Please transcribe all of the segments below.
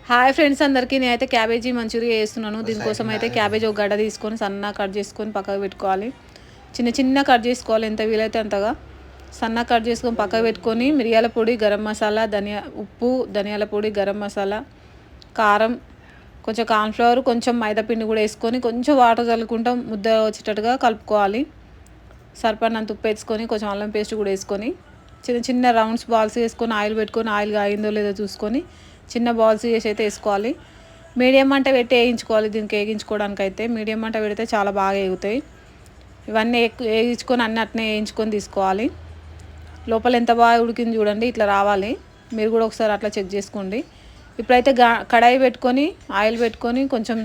Hi friends అందరికీ నేనైతే cabbage Manchuria చేస్తున్నాను. దీనికోసం అయితే క్యాబేజీ ఒక గడ్డ తీసుకొని సన్నగా కట్ చేసుకొని పక్కకు పెట్టుకోవాలి. చిన్న చిన్న కట్ చేసుకోవాలి, ఎంత వీలైతే అంతగా సన్నగా కట్ చేసుకొని పక్కకు పెట్టుకొని మిరియాల పొడి, గరం మసాలా, ఉప్పు, ధనియాల పొడి, గరం మసాలా, కారం, కొంచెం కార్న్ఫ్లవర్, కొంచెం మైదాపిండి కూడా వేసుకొని కొంచెం వాటర్ చల్లుకుంటూ ముద్ద వచ్చేటట్టుగా కలుపుకోవాలి. సరిపడినంత ఉప్పు వేసుకొని కొంచెం అల్లం పేస్ట్ కూడా వేసుకొని చిన్న చిన్న రౌండ్స్ బాల్స్ వేసుకొని ఆయిల్ పెట్టుకొని ఆయిల్ కాగిందో లేదో చూసుకొని చిన్న బాల్స్ చేసి అయితే వేసుకోవాలి. మీడియం మంట పెట్టి వేయించుకోవాలి. దీనికి వేయించుకోవడానికి అయితే మీడియం మంట పెడితే చాలా బాగా వేగుతాయి. ఇవన్నీ వేయించుకొని అన్నీ అట్నే వేయించుకొని తీసుకోవాలి. లోపల ఎంత బాగా ఉడికింది చూడండి, ఇట్లా రావాలి. మీరు కూడా ఒకసారి అట్లా చెక్ చేసుకోండి. ఇప్పుడైతే కడాయి పెట్టుకొని ఆయిల్ పెట్టుకొని కొంచెం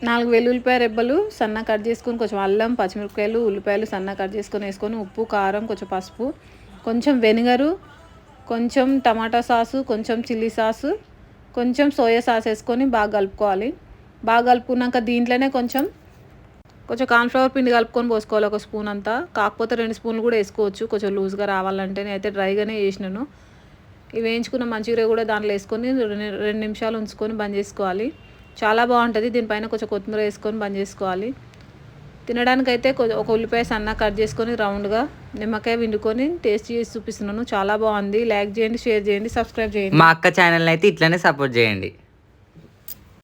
4 వెల్లుల్లిపాయ రెబ్బలు సన్నగా కట్ చేసుకొని, కొంచెం అల్లం, పచ్చిమిరపకాయలు, ఉల్లిపాయలు సన్నగా కట్ చేసుకొని వేసుకొని ఉప్పు, కారం, కొంచెం పసుపు, కొంచెం వెనిగరు, కొంచెం టమాటా సాసు, కొంచెం చిల్లీ సాసు, కొంచెం సోయా సాస్ వేసుకొని బాగా కలుపుకోవాలి. బాగా కలుపుకున్నాక దీంట్లోనే కొంచెం కార్న్ఫ్లవర్ పిండి కలుపుకొని పోసుకోవాలి, ఒక స్పూన్ అంతా. కాకపోతే 2 స్పూన్లు కూడా వేసుకోవచ్చు, కొంచెం లూజ్గా రావాలంటే. నేనైతే డ్రైగానే వేసినాను. ఇవి వేయించుకున్న మంచూరియా కూడా దాంట్లో వేసుకొని 2 నిమిషాలు ఉంచుకొని బంద్ చేసుకోవాలి. చాలా బాగుంటుంది. దీనిపైన కొంచెం కొత్తిమీర వేసుకొని బంద్ చేసుకోవాలి. తినడానికైతే ఒక ఉల్లిపాయ సన్నగా కట్ చేసుకొని రౌండ్గా నిమ్మకాయ పిండుకొని టేస్ట్ చేసి చూపిస్తున్నాను. చాలా బాగుంది. లైక్ చేయండి, షేర్ చేయండి, సబ్స్క్రైబ్ చేయండి. మా అక్క ఛానల్ అయితే ఇట్లనే సపోర్ట్ చేయండి.